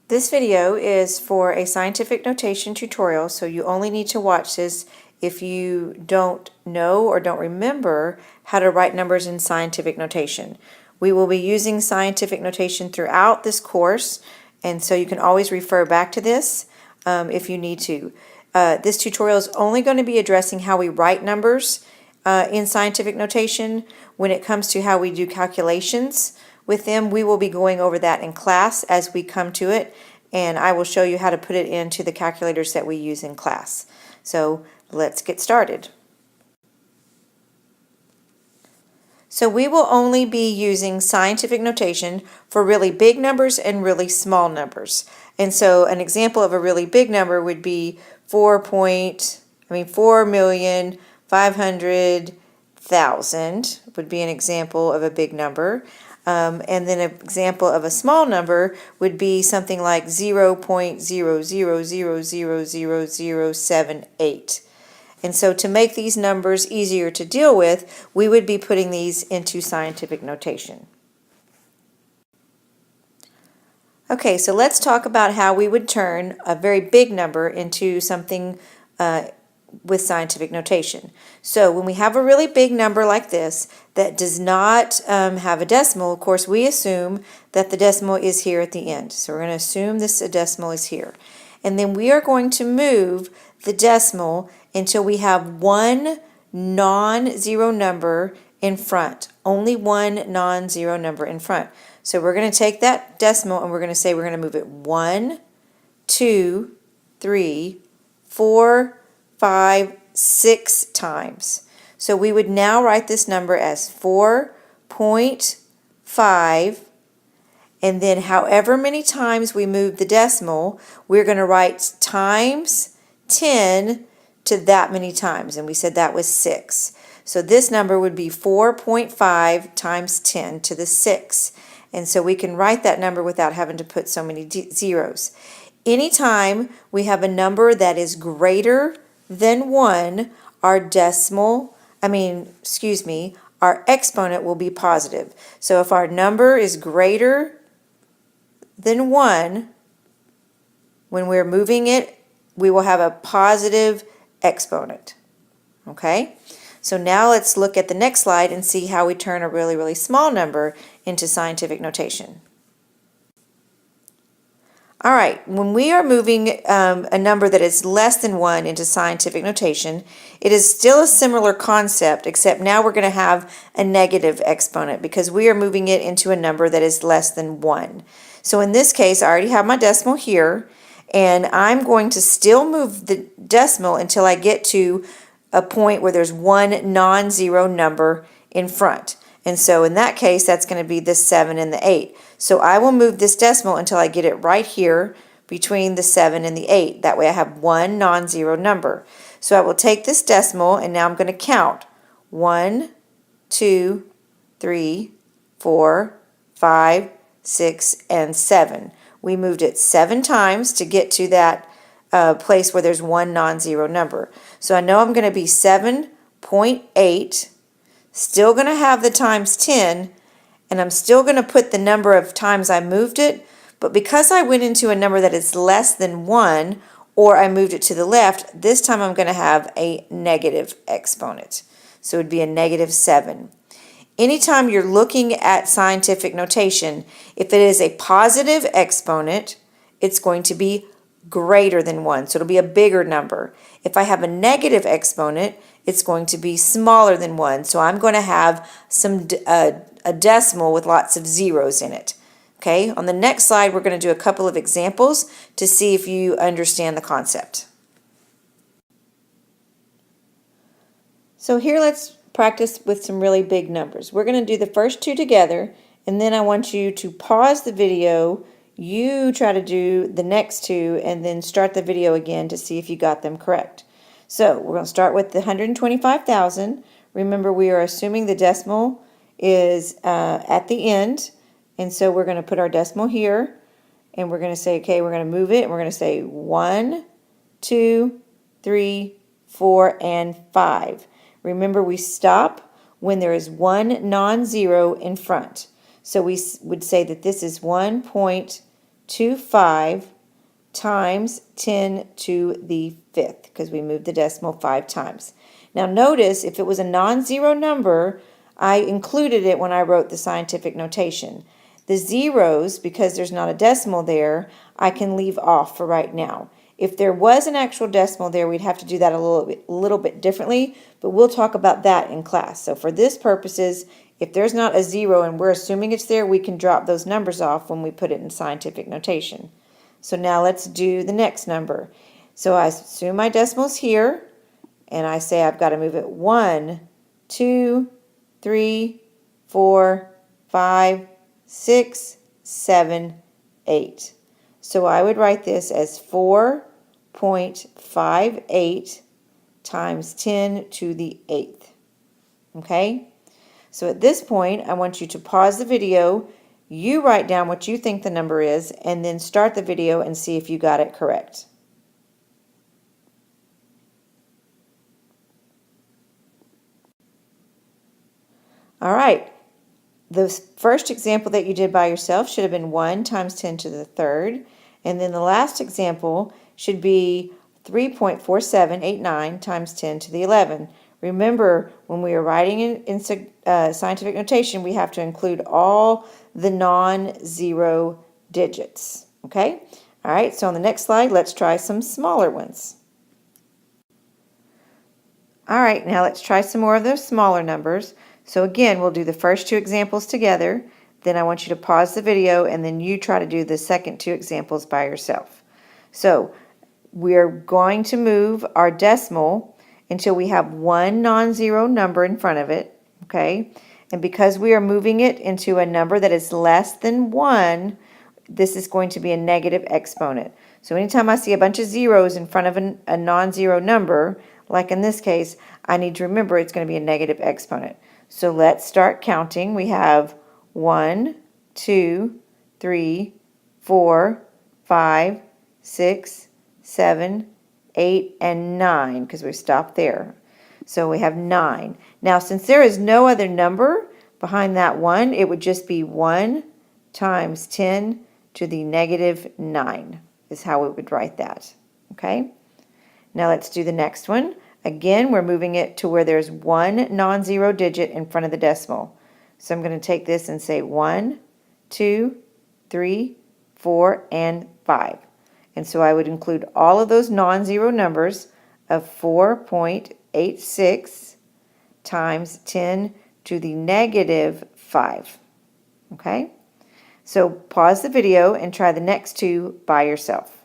This video is for a scientific notation tutorial, so you only need to watch this if you don't know or don't remember how to write numbers in scientific notation. We will be using scientific notation throughout this course, and so you can always refer back to this if you need to. This tutorial is only going to be addressing how we write numbers in scientific notation. When it comes to how we do calculations with them, we will be going over that in class as we come to it, and I will show you how to put it into the calculators that we use in class. So let's get started. So we will only be using scientific notation for really big numbers and really small numbers. And so an example of a really big number would be 4,500,000 would be an example of a big number. And then an example of a small number would be something like 0.00000078. And so to make these numbers easier to deal with, we would be putting these into scientific notation. Okay, so let's talk about how we would turn a very big number into something with scientific notation. So when we have a really big number like this that does not have a decimal, of course we assume that the decimal is here at the end. So we're going to assume this decimal is here. And then we are going to move the decimal until we have one non-zero number in front. Only one non-zero number in front. So we're going to take that decimal and we're going to say we're going to move it 1, 2, 3, 4, 5, 6 times. So we would now write this number as 4.5, and then however many times we move the decimal, we're going to write times 10 to that many times, and we said that was 6. So this number would be 4.5 times 10 to the 6. And so we can write that number without having to put so many zeros. Anytime we have a number that is greater than 1, our our exponent will be positive. So if our number is greater than 1, when we're moving it, we will have a positive exponent. Okay? So now let's look at the next slide and see how we turn a really, really small number into scientific notation. All right, when we are moving a number that is less than 1 into scientific notation, it is still a similar concept, except now we're going to have a negative exponent because we are moving it into a number that is less than 1. So in this case, I already have my decimal here, and I'm going to still move the decimal until I get to a point where there's one non-zero number in front. And so in that case, that's going to be the 7 and the 8. So I will move this decimal until I get it right here between the 7 and the 8. That way I have one non-zero number. So I will take this decimal and now I'm going to count 1, 2, 3, 4, 5, 6, and 7. We moved it 7 times to get to that place where there's one non-zero number. So I know I'm going to be 7.8, still going to have the times 10, and I'm still going to put the number of times I moved it, but because I went into a number that is less than 1, or I moved it to the left, this time I'm going to have a negative exponent. So it would be a negative 7. Anytime you're looking at scientific notation, if it is a positive exponent, it's going to be greater than 1, so it'll be a bigger number. If I have a negative exponent, it's going to be smaller than 1, so I'm going to have a decimal with lots of zeros in it. Okay, on the next slide we're going to do a couple of examples to see if you understand the concept. So here let's practice with some really big numbers. We're going to do the first two together, and then I want you to pause the video, you try to do the next two, and then start the video again to see if you got them correct. So we're going to start with the 125,000. Remember, we are assuming the decimal is at the end, and so we're going to put our decimal here, and we're going to say, okay, we're going to move it, and we're going to say 1, 2, 3, 4, and 5. Remember, we stop when there is one non-zero in front. So we would say that this is 1.25. to 5 times 10 to the 5th, because we moved the decimal 5 times. Now notice, if it was a non-zero number, I included it when I wrote the scientific notation. The zeros, because there's not a decimal there, I can leave off for right now. If there was an actual decimal there, we'd have to do that a little bit differently, but we'll talk about that in class. So for this purposes, if there's not a zero and we're assuming it's there, we can drop those numbers off when we put it in scientific notation. So now let's do the next number. So I assume my decimal's here, and I say I've got to move it 1, 2, 3, 4, 5, 6, 7, 8. So I would write this as 4.58 times 10 to the 8th. Okay? So at this point, I want you to pause the video, you write down what you think the number is, and then start the video and see if you got it correct. All right. The first example that you did by yourself should have been 1 times 10 to the 3rd. And then the last example should be 3.4789 times 10 to the 11th. Remember, when we are writing in scientific notation, we have to include all the non-zero digits. Okay? All right, so on the next slide, let's try some smaller ones. All right, now let's try some more of those smaller numbers. So again, we'll do the first two examples together. Then I want you to pause the video, and then you try to do the second two examples by yourself. So we're going to move our decimal until we have one non-zero number in front of it, okay? And because we are moving it into a number that is less than 1, this is going to be a negative exponent. So anytime I see a bunch of zeros in front of a non-zero number, like in this case, I need to remember it's going to be a negative exponent. So let's start counting. We have 1, 2, 3, 4, 5, 6, 7, 8, and 9, because we stopped there. So we have 9. Now, since there is no other number behind that 1, it would just be 1 times 10 to the negative 9 is how we would write that. Okay? Now let's do the next one. Again, we're moving it to where there's one non-zero digit in front of the decimal. So I'm going to take this and say 1, 2, 3, 4, and 5. And so I would include all of those non-zero numbers of 4.86 times 10 to the negative 5. Okay? So pause the video and try the next two by yourself.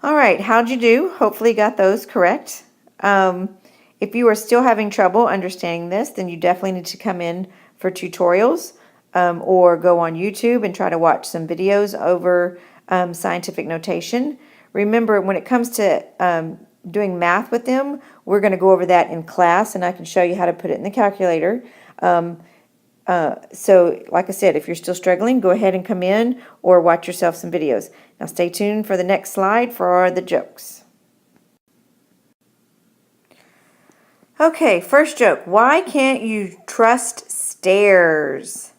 All right, how'd you do? Hopefully you got those correct. If you are still having trouble understanding this, then you definitely need to come in for tutorials or go on YouTube and try to watch some videos over scientific notation. Remember, when it comes to doing math with them, we're going to go over that in class, and I can show you how to put it in the calculator. So, like I said, if you're still struggling, go ahead and come in or watch yourself some videos. Now stay tuned for the next slide for the jokes. Okay, first joke. Why can't you trust stairs?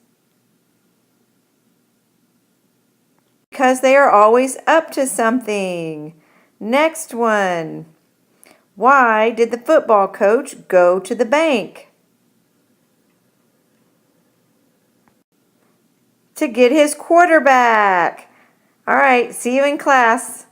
Because they are always up to something. Next one. Why did the football coach go to the bank? To get his quarterback. All right, see you in class.